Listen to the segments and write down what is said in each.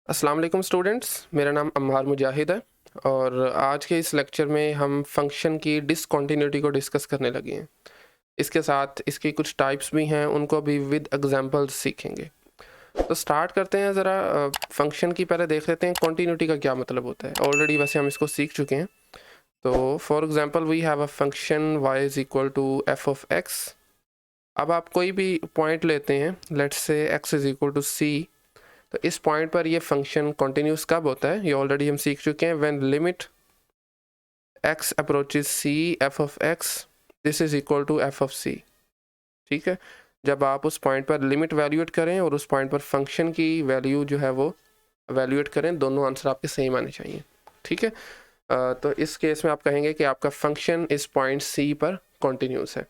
अस्सलाम वालेकुम स्टूडेंट्स, मेरा नाम अम्मार मुजाहिद है और आज के इस लेक्चर में हम फंक्शन की डिसकंटिन्यूटी को डिस्कस करने लगे हैं। इसके साथ इसकी कुछ टाइप्स भी हैं, उनको भी विद एग्जांपल्स सीखेंगे। तो स्टार्ट करते हैं ज़रा। फंक्शन की पहले देख लेते हैं कंटिन्यूटी का क्या मतलब होता है। ऑलरेडी वैसे हम इसको सीख चुके हैं। तो for example we have a function y is equal to F of x। अब आप कोई भी पॉइंट लेते हैं, let's say x is equal to c। तो इस पॉइंट पर ये फंक्शन कॉन्टिन्यूस कब होता है, ये ऑलरेडी हम सीख चुके हैं। When limit x approaches c f of x this is equal to f of c। ठीक है, जब आप उस पॉइंट पर लिमिट वैल्यूएट करें और उस पॉइंट पर फंक्शन की वैल्यू जो है वो वैल्यूएट करें, दोनों आंसर आपके सेम आने चाहिए। ठीक है, तो इस केस में आप कहेंगे कि आपका फंक्शन इस पॉइंट c पर कॉन्टिन्यूस है।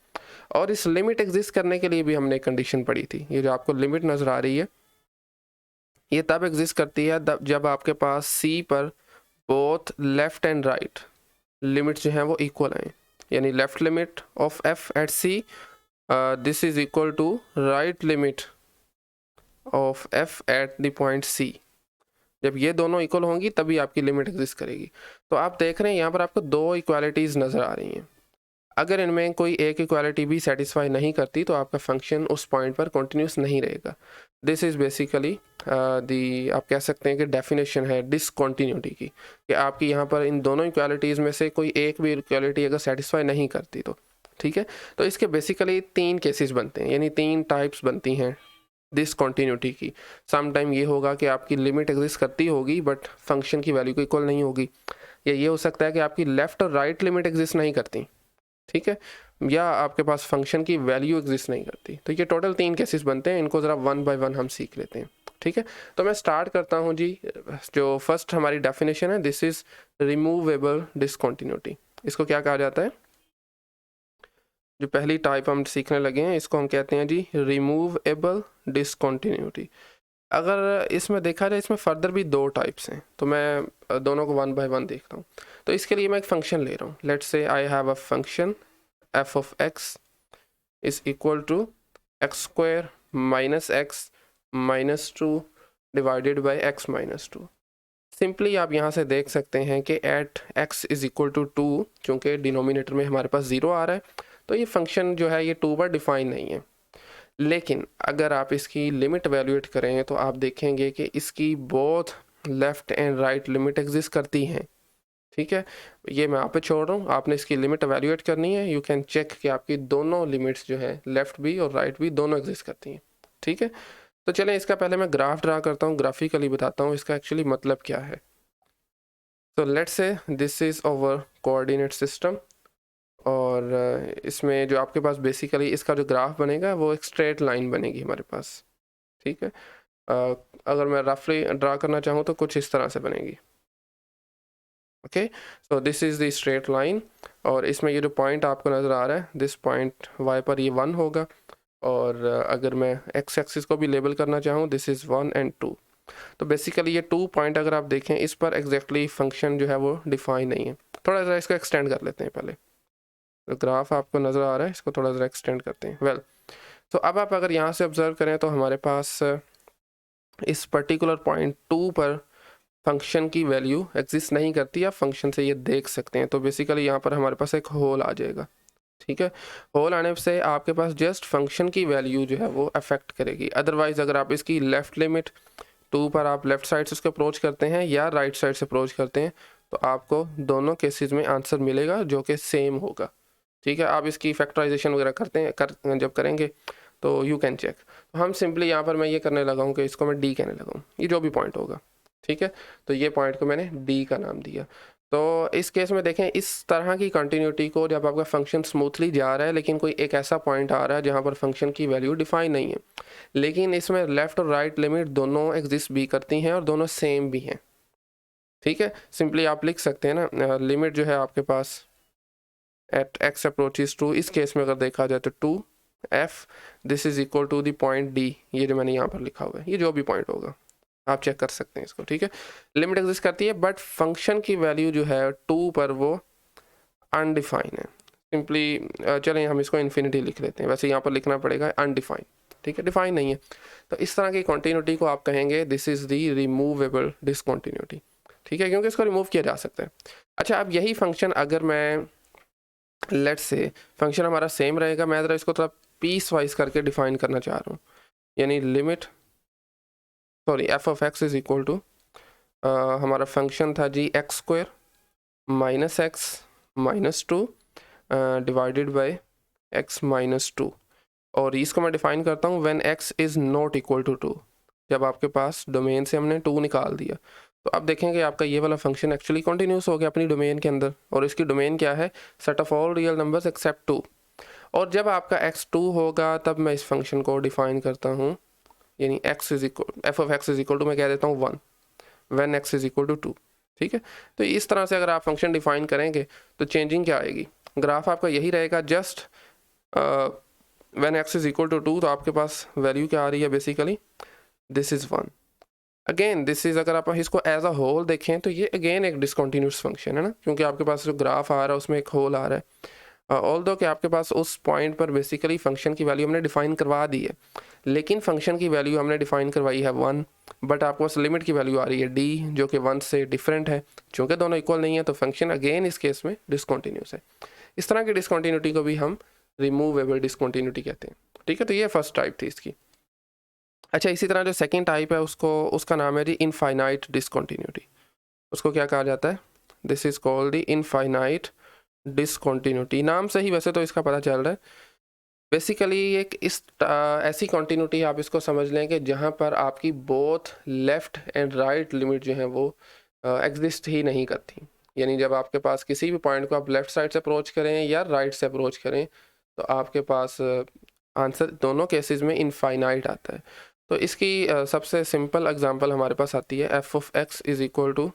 और इस लिमिट एग्जिस्ट करने के लिए भी हमने कंडीशन पढ़ी थी। ये जो आपको लिमिट नज़र आ रही है, ये तब एग्जिस्ट करती है जब आपके पास c पर both left and right limit जो हैं वो इक्वल आए। यानी left limit of f at c this is equal to right limit of f at the point c। जब ये दोनों इक्वल होंगी तभी आपकी लिमिट एग्जिस्ट करेगी। तो आप देख रहे हैं यहाँ पर आपको दो इक्वालिटीज़ नज़र आ रही हैं। अगर इनमें कोई एक इक्वालिटी भी सेटिस्फाई नहीं करती तो आपका फंक्शन उस पॉइंट पर कॉन्टिन्यूस नहीं रहेगा। दिस इज़ बेसिकली दी, आप कह सकते हैं कि डेफिनेशन है डिसकॉन्टिन्यूटी की, कि आपकी यहाँ पर इन दोनों इक्वालिटीज़ में से कोई एक भी इक्वालिटी अगर सेटिस्फाई नहीं करती तो ठीक है। तो इसके बेसिकली तीन केसेस बनते हैं, यानी तीन टाइप्स बनती हैं डिसकॉन्टिन्यूटी की। सम टाइम ये होगा कि आपकी लिमिट एग्जिस्ट करती होगी बट फंक्शन की वैल्यू को इक्वल नहीं होगी, या ये हो सकता है कि आपकी लेफ़्ट और राइट लिमिट एग्जिस्ट नहीं करती, ठीक है, या आपके पास फंक्शन की वैल्यू एग्जिस्ट नहीं करती। तो ये टोटल तीन केसेस बनते हैं, इनको ज़रा वन बाय वन हम सीख लेते हैं। ठीक है, तो मैं स्टार्ट करता हूँ जी। जो फर्स्ट हमारी डेफिनेशन है, दिस इज़ रिमूवेबल डिसकंटिन्यूटी। इसको क्या कहा जाता है? जो पहली टाइप हम सीखने लगे हैं इसको हम कहते हैं जी रिमूवेबल डिसकंटिन्यूटी। अगर इसमें देखा जाए, इसमें फर्दर भी दो टाइप्स हैं, तो मैं दोनों को वन बाय वन देखता हूँ। तो इसके लिए मैं एक फंक्शन ले रहा हूँ। Let's say I have a function f of x is equal to x square minus x minus 2 divided by x minus 2। Simply आप यहाँ से देख सकते हैं कि at x is equal to 2, क्योंकि डिनोमिनेटर में हमारे पास 0 आ रहा है तो ये फंक्शन जो है ये 2 पर डिफाइन नहीं है। लेकिन अगर आप इसकी लिमिट वैल्यूएट करें तो आप देखेंगे कि इसकी both left and right limit exist करती हैं। ठीक है, ये मैं आप पे छोड़ रहा हूँ, आपने इसकी लिमिट एवेल्यूएट करनी है। यू कैन चेक कि आपकी दोनों लिमिट्स जो है लेफ़्ट भी और राइट भी दोनों एग्जिस्ट करती हैं। ठीक है, तो चलें इसका पहले मैं ग्राफ ड्रा करता हूँ, ग्राफिकली बताता हूँ इसका एक्चुअली मतलब क्या है। तो let's say this is our coordinate system, और इसमें जो आपके पास बेसिकली इसका जो ग्राफ बनेगा वो एक स्ट्रेट लाइन बनेगी हमारे पास। ठीक है, अगर मैं रफली ड्रा करना चाहूँ तो कुछ इस तरह से बनेगी। Okay, so this is the straight line, और इसमें ये जो पॉइंट आपको नज़र आ रहा है, दिस पॉइंट y पर ये 1 होगा, और अगर मैं x एक्सिस को भी लेबल करना चाहूँ, दिस इज़ 1 एंड 2। तो बेसिकली ये 2 पॉइंट अगर आप देखें, इस पर एग्जैक्टली फंक्शन जो है वो डिफाइन नहीं है। थोड़ा ज़रा इसको एक्सटेंड कर लेते हैं पहले। तो ग्राफ आपको नज़र आ रहा है, इसको थोड़ा ज़रा एक्सटेंड करते हैं। वेल, तो अब आप अगर यहाँ से ऑब्ज़र्व करें तो हमारे पास इस पर्टिकुलर पॉइंट 2 पर फंक्शन की वैल्यू एग्जिस्ट नहीं करती, आप फंक्शन से ये देख सकते हैं। तो बेसिकली यहाँ पर हमारे पास एक होल आ जाएगा। ठीक है, होल आने से आपके पास जस्ट फंक्शन की वैल्यू जो है वो अफेक्ट करेगी। अदरवाइज अगर आप इसकी लेफ़्ट लिमिट 2 पर आप लेफ़्ट साइड से उसको अप्रोच करते हैं या राइट साइड से अप्रोच करते हैं तो आपको दोनों केसेस में आंसर मिलेगा जो कि सेम होगा। ठीक है, आप इसकी फैक्टराइजेशन वगैरह करते हैं जब करेंगे तो यू कैन चेक। तो हम सिंपली यहाँ पर मैं ये करने लगा हूँ कि इसको मैं डी कहने लगा हूँ, ये जो भी पॉइंट होगा। ठीक है, तो ये पॉइंट को मैंने डी का नाम दिया। तो इस केस में देखें, इस तरह की कंटिन्यूटी को जब आपका फंक्शन स्मूथली जा रहा है लेकिन कोई एक ऐसा पॉइंट आ रहा है जहाँ पर फंक्शन की वैल्यू डिफाइन नहीं है, लेकिन इसमें लेफ़्ट और राइट लिमिट दोनों एग्जिस्ट भी करती हैं और दोनों सेम भी हैं। ठीक है, सिंपली आप लिख सकते हैं ना, लिमिट जो है आपके पास एट एक्स अप्रोचेस टू, इस केस में अगर देखा जाए तो 2f this is equal to the point D, ये जो मैंने यहाँ पर लिखा हुआ है, ये जो भी पॉइंट होगा आप चेक कर सकते हैं इसको। ठीक है, लिमिट एग्जिस्ट करती है बट फंक्शन की वैल्यू जो है 2 पर वो अनडिफाइन है। सिंपली चलें हम इसको इन्फिनिटी लिख लेते हैं, वैसे यहाँ पर लिखना पड़ेगा अनडिफाइन। ठीक है, डिफाइन नहीं है। तो इस तरह की कॉन्टीन्यूटी को आप कहेंगे दिस इज़ दी रिमूवेबल डिसकॉन्टीन्यूटी, ठीक है, क्योंकि इसको रिमूव किया जा सकता है। अच्छा, अब यही फंक्शन अगर मैं लेट्स से फंक्शन हमारा सेम रहेगा, मैं ज़रा इसको थोड़ा पीस वाइज करके डिफाइन करना चाह रहा हूँ, यानी limit sorry F of X is equal to हमारा फंक्शन था G X square minus X minus two divided by X minus two, और इसको मैं डिफाइन करता हूँ when X is not equal to two, जब आपके पास डोमेन से हमने टू निकाल दिया। तो अब देखेंगे आपका ये वाला फंक्शन एक्चुअली कॉन्टीन्यूस हो गया अपनी डोमेन के अंदर, और इसकी डोमेन क्या है, set of all real numbers except two. और जब आपका x टू होगा तब मैं इस फंक्शन को डिफाइन करता हूँ, यानी x is equal F of X is equal to मैं कह देता हूँ 1 when x is equal to 2, ठीक है। तो इस तरह से अगर आप फंक्शन डिफाइन करेंगे तो चेंजिंग क्या आएगी, ग्राफ आपका यही रहेगा, just when x is equal to 2 तो आपके पास वैल्यू क्या आ रही है, basically this is 1। Again this is, अगर आप इसको एज अ होल देखें तो ये अगेन एक डिसकॉन्टीन्यूस फंक्शन है ना, क्योंकि आपके पास जो ग्राफ आ रहा है उसमें एक होल आ रहा है। ऑल्दो कि आपके पास उस पॉइंट पर बेसिकली फंक्शन की वैल्यू हमने डिफाइन करवा दी है, लेकिन फंक्शन की वैल्यू हमने डिफाइन करवाई है 1, बट आपके पास लिमिट की वैल्यू आ रही है d जो कि 1 से डिफरेंट है। चूँकि दोनों इक्वल नहीं है तो फंक्शन अगेन इस केस में डिसकॉन्टीन्यूस है। इस तरह की डिसकॉन्टीन्यूटी को भी हम रिमूवेबल डिसकॉन्टीन्यूटी कहते हैं, ठीक है। तो ये फर्स्ट टाइप थी इसकी। अच्छा, इसी तरह जो सेकेंड टाइप है उसका नाम है जी इनफाइनाइट डिसकॉन्टीन्यूटी। उसको क्या कहा जाता है, this is called the infinite discontinuity. नाम से ही वैसे तो इसका पता चल रहा है, बेसिकली एक ऐसी कॉन्टीन्यूटी आप इसको समझ लें कि जहाँ पर आपकी both left and right limit जो है वो एग्जिस्ट ही नहीं करती। यानी जब आपके पास किसी भी पॉइंट को आप लेफ़्ट साइड से अप्रोच करें या राइट से अप्रोच करें तो आपके पास आंसर दोनों केसेस में इनफाइनाइट आता है। तो इसकी सबसे सिंपल एग्जांपल हमारे पास आती है F of X is equal to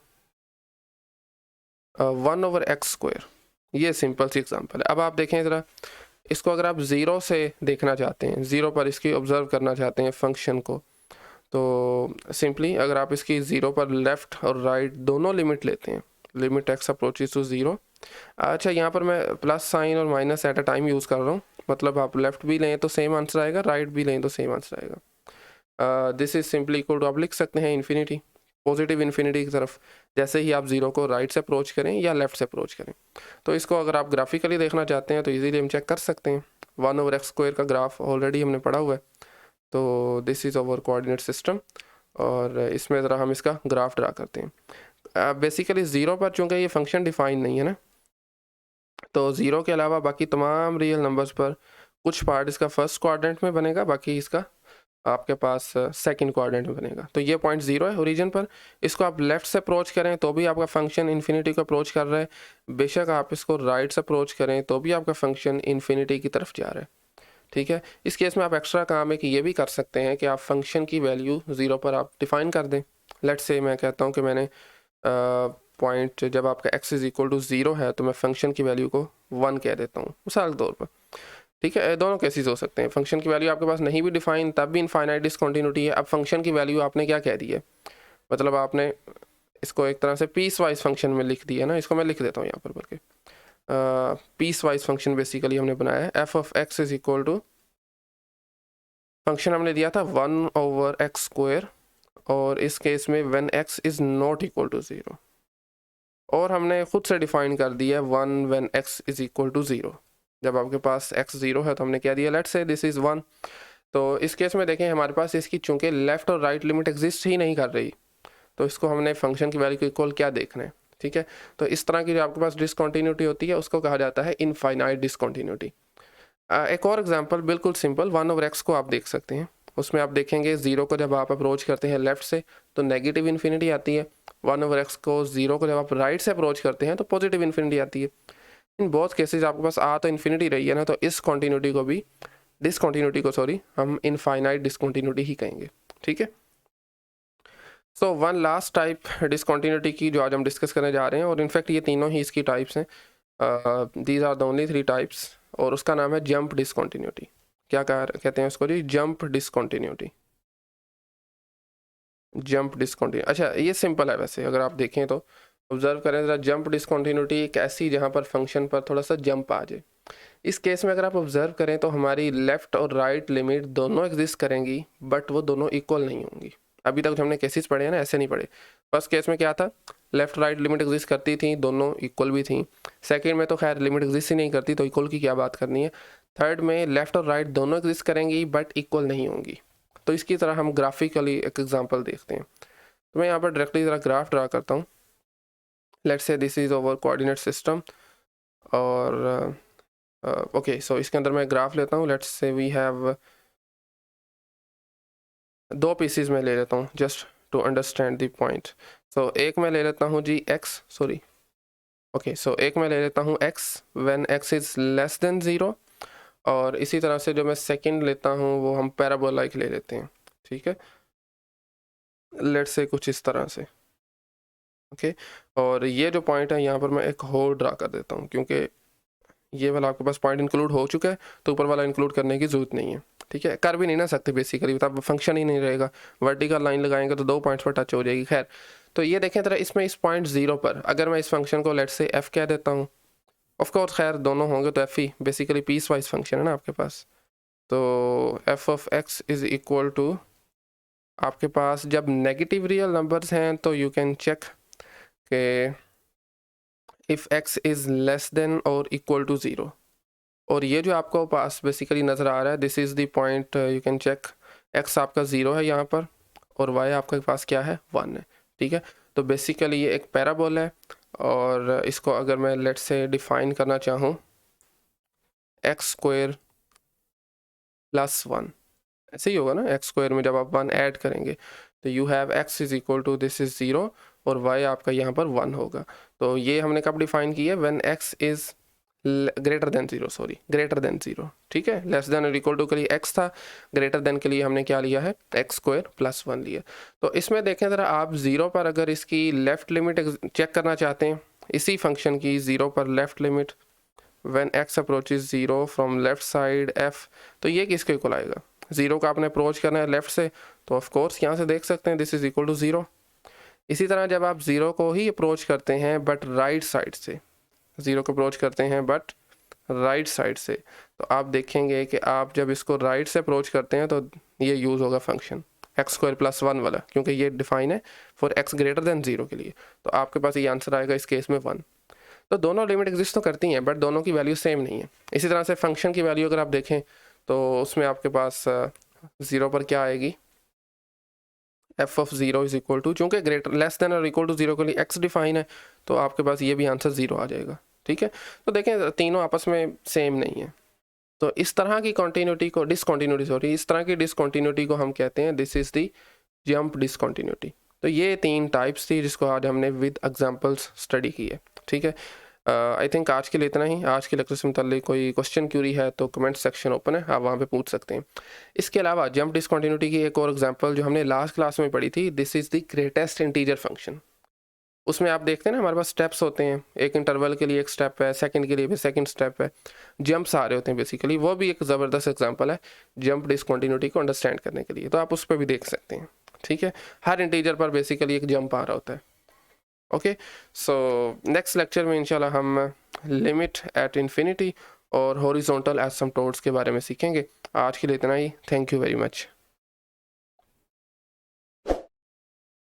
1 over X square. ये सिंपल सी एग्जांपल है। अब आप देखें ज़रा इसको, अगर आप ज़ीरो से देखना चाहते हैं, ज़ीरो पर इसकी ऑब्ज़र्व करना चाहते हैं फंक्शन को, तो सिंपली अगर आप इसकी ज़ीरो पर लेफ़्ट और राइट दोनों लिमिट लेते हैं, limit X approaches to zero. अच्छा, यहाँ पर मैं प्लस साइन और minus at a time use कर रहा हूँ, मतलब आप लेफ़्ट भी लें तो सेम आंसर आएगा, राइट भी लें तो सेम आंसर आएगा। This is simply equal to, आप लिख सकते हैं इन्फिनिटी, पॉजिटिव इन्फिनिटी की तरफ, जैसे ही आप ज़ीरो को राइट से अप्रोच करें या लेफ़्ट से अप्रोच करें। तो इसको अगर आप ग्राफिकली देखना चाहते हैं तो इजीली हम चेक कर सकते हैं। 1 ओवर एक्स स्क्वायर का ग्राफ ऑलरेडी हमने पढ़ा हुआ है, तो this is over coordinate system, और इसमें ज़रा हम इसका ग्राफ ड्रा करते हैं। बेसिकली ज़ीरो पर चूँकि ये फंक्शन डिफाइन नहीं है ना, तो ज़ीरो के अलावा बाकी तमाम रियल नंबर्स पर कुछ पार्ट इसका फर्स्ट क्वाड्रेंट में बनेगा, बाकी इसका आपके पास सेकंड क्वाड्रेंट में बनेगा। तो ये पॉइंट ज़ीरो है ओरिजिन पर, इसको आप लेफ़्ट से अप्रोच करें तो भी आपका फंक्शन इन्फिनिटी को अप्रोच कर रहा है, बेशक आप इसको राइट से अप्रोच करें तो भी आपका फंक्शन इन्फिनिटी की तरफ जा रहा है, ठीक है। इस केस में आप एक्स्ट्रा काम है कि ये भी कर सकते हैं कि आप फंक्शन की वैल्यू ज़ीरो पर आप डिफ़ाइन कर दें। लेट्स से मैं कहता हूँ कि मैंने पॉइंट जब आपका x is equal to zero है तो मैं फंक्शन की वैल्यू को 1 कह देता हूँ मिसाल के तौर पर, ठीक है। दोनों केसेस हो सकते हैं, फंक्शन की वैल्यू आपके पास नहीं भी डिफाइन तब भी इनफाइनाइट डिसकंटिन्यूटी है। अब फंक्शन की वैल्यू आपने क्या कह दी है, मतलब आपने इसको एक तरह से पीस वाइज फंक्शन में लिख दिया ना, इसको मैं लिख देता हूँ यहाँ पर करके, पीस वाइज फंक्शन बेसिकली हमने बनाया है। F of X is equal to, function हमने दिया था 1 ओवर एक्स स्क्वायर, और इस केस में when X is not equal to zero, और हमने खुद से डिफाइन कर दिया 1 when X is equal to zero. जब आपके पास x ज़ीरो है तो हमने क्या दिया, लेट्स से दिस इज़ 1। तो इस केस में देखें हमारे पास इसकी चूंकि लेफ़्ट और राइट लिमिट एग्जिस्ट ही नहीं कर रही, तो इसको हमने फंक्शन की वैल्यू को इक्वल क्या देखना है, ठीक है। तो इस तरह की जो आपके पास डिसकंटिन्यूटी होती है उसको कहा जाता है इनफाइनाइट डिसकंटिन्यूटी। एक और एग्जांपल बिल्कुल सिंपल, 1 ओवर एक्स को आप देख सकते हैं, उसमें आप देखेंगे ज़ीरो को जब आप अप्रोच करते हैं लेफ़्ट से तो नेगेटिव इन्फिनिटी आती है, 1 ओवर एक्स को ज़ीरो को जब आप राइट से अप्रोच करते हैं तो पॉजिटिव इन्फिनिटी आती है। इन बहुत केसेस आपके पास आ तो इन्फिनिटी रही है ना, तो इस कॉन्टीन्यूटी को भी डिसकंटिन्यूटी को हम इनफाइनाइट डिसकंटिन्यूटी ही कहेंगे, ठीक है। So one last type discontinuity की जो आज हम डिस्कस करने जा रहे हैं, और इनफैक्ट ये तीनों ही इसकी टाइप्स हैं, these are the only 3 types, और उसका नाम है जंप डिसकंटिन्यूटी। क्या कहते हैं उसको जी, जंप डिसकंटिन्यूटी, जंप डिसकंटिन्यूटी। अच्छा, ये सिंपल है वैसे, अगर आप देखें तो ऑब्जर्व करें ज़रा, जंप डिसकंटिन्यूटी एक ऐसी जहाँ पर फंक्शन पर थोड़ा सा जंप आ जाए। इस केस में अगर आप ऑब्जर्व करें तो हमारी लेफ़्ट और राइट लिमिट दोनों एग्जिस्ट करेंगी, बट वो दोनों इक्वल नहीं होंगी। अभी तक जो हमने केसेस पढ़े हैं ना, ऐसे नहीं पढ़े। फर्स्ट केस में क्या था, लेफ़्ट राइट लिमिट एग्जिस्ट करती थी, दोनों इक्वल भी थी। सेकंड में तो खैर लिमिट एग्जिस्ट ही नहीं करती, तो इक्वल की क्या बात करनी है। थर्ड में लेफ़्ट और राइट दोनों एग्जिस्ट करेंगी बट इक्वल नहीं होंगी। तो इसकी तरह हम ग्राफिकली एक एग्जाम्पल देखते हैं। तो मैं यहाँ पर डायरेक्टली ज़रा ग्राफ ड्रा करता हूँ। Let's say this is over coordinate system, और ओके सो इसके अंदर मैं ग्राफ लेता हूँ। Let's say we have 2 pieces में ले लेता हूँ just to understand the point. So एक मैं ले लेता हूँ G X, sorry okay, so एक मैं ले लेता हूँ X when X is less than 0, और इसी तरह से जो मैं सेकंड लेता हूँ वो हम पैराबोलाइक ले लेते हैं, ठीक है। लेट्स से कुछ इस तरह से, ओके। और ये जो पॉइंट है यहाँ पर मैं एक होल ड्रा कर देता हूँ, क्योंकि ये वाला आपके पास पॉइंट इंक्लूड हो चुका है, तो ऊपर वाला इंक्लूड करने की ज़रूरत नहीं है, ठीक है। कर भी नहीं ना सकते बेसिकली, तब फंक्शन ही नहीं रहेगा। वर्टिकल लाइन लगाएंगे तो 2 पॉइंट्स पर टच हो जाएगी। खैर, तो ये देखें तरह इसमें इस पॉइंट 0 पर अगर मैं इस फंक्शन को लेट से एफ कह देता हूँ, ऑफकोर्स खैर दोनों होंगे तो एफ ही, बेसिकली पीस वाइज फंक्शन है ना आपके पास। तो F of X is equal to, आपके पास जब नेगेटिव रियल नंबर्स हैं तो यू कैन चेक के if X is less than और इक्वल टू 0, और ये जो आपको पास बेसिकली नज़र आ रहा है, this is the point you can check, X आपका 0 है यहाँ पर और वाई आपके पास क्या है, 1 है, ठीक है। तो बेसिकली ये एक पैराबोल है, और इसको अगर मैं लेट से डिफाइन करना चाहूँ, एक्स स्क्वायर प्लस 1, ऐसे ही होगा ना, एक्स स्क्वायर में जब आप 1 ऐड करेंगे तो you have X is equal to this is 0 और वाई आपका यहाँ पर 1 होगा। तो ये हमने कब डिफाइन किया, when X is greater than 0, sorry greater than 0, ठीक है। लेस देन और इक्वल टू के लिए x था, ग्रेटर देन के लिए हमने क्या लिया है, एक्स स्क्वायर प्लस 1 लिया। तो इसमें देखें ज़रा, आप 0 पर अगर इसकी लेफ़्ट लिमिट चेक करना चाहते हैं, इसी फंक्शन की 0 पर left limit when x approaches 0 from left side f, तो ये किसके इक्वल आएगा, 0 का आपने अप्रोच करना है लेफ़्ट से, तो ऑफकोर्स यहाँ से देख सकते हैं दिस इज़ इक्वल टू 0। इसी तरह जब आप 0 को ही अप्रोच करते हैं बट राइट साइड से, 0 को अप्रोच करते हैं बट राइट साइड से, तो आप देखेंगे कि आप जब इसको राइट से अप्रोच करते हैं तो ये यूज़ होगा फंक्शन एक्स स्क्वायर प्लस 1 वाला, क्योंकि ये डिफाइन है फॉर एक्स ग्रेटर देन 0 के लिए। तो आपके पास ये आंसर आएगा इस केस में 1। तो दोनों लिमिट एग्जिस्ट तो करती हैं बट दोनों की वैल्यू सेम नहीं है। इसी तरह से फंक्शन की वैल्यू अगर आप देखें तो उसमें आपके पास 0 पर क्या आएगी, F of 0 is equal to, चूँकि ग्रेटर लेस देन और इक्वल टू 0 के लिए एक्स डिफाइन है, तो आपके पास ये भी आंसर 0 आ जाएगा, ठीक है। तो देखें तीनों आपस में सेम नहीं है। तो इस तरह की कॉन्टीन्यूटी को डिसकॉन्टीन्यूटी, सॉरी इस तरह की डिसकॉन्टीन्यूटी को हम कहते हैं दिस इज़ दी जंप डिसकॉन्टीन्यूटी। तो ये 3 टाइप्स थी जिसको आज हमने विद एग्जांपल्स स्टडी की है, ठीक है। आई थिंक आज के लिए इतना ही। आज के लेक्चर से मुताल्लिक कोई क्वेश्चन क्यूरी है तो कमेंट सेक्शन ओपन है, आप वहाँ पे पूछ सकते हैं। इसके अलावा जंप डिसकॉन्टीन्यूटी की एक और एग्जांपल जो हमने लास्ट क्लास में पढ़ी थी, this is the greatest integer function. उसमें आप देखते हैं ना हमारे पास स्टेप्स होते हैं, एक इंटरवल के लिए एक स्टेप है, सेकंड के लिए भी सेकंड स्टेप है, जंप्स आ रहे होते हैं बेसिकली। वो भी एक ज़बरदस्त एग्जांपल है जंप डिसकॉन्टीन्यूटी को अंडरस्टैंड करने के लिए, तो आप उस पर भी देख सकते हैं, ठीक है। हर इंटीजर पर बेसिकली एक जंप आ रहा होता है। ओके, सो नेक्स्ट लेक्चर में इंशाल्लाह हम लिमिट एट इन्फिनिटी और हॉरिजॉन्टल एसिम्पटोट्स के बारे में सीखेंगे। आज के लिए इतना ही। Thank you very much.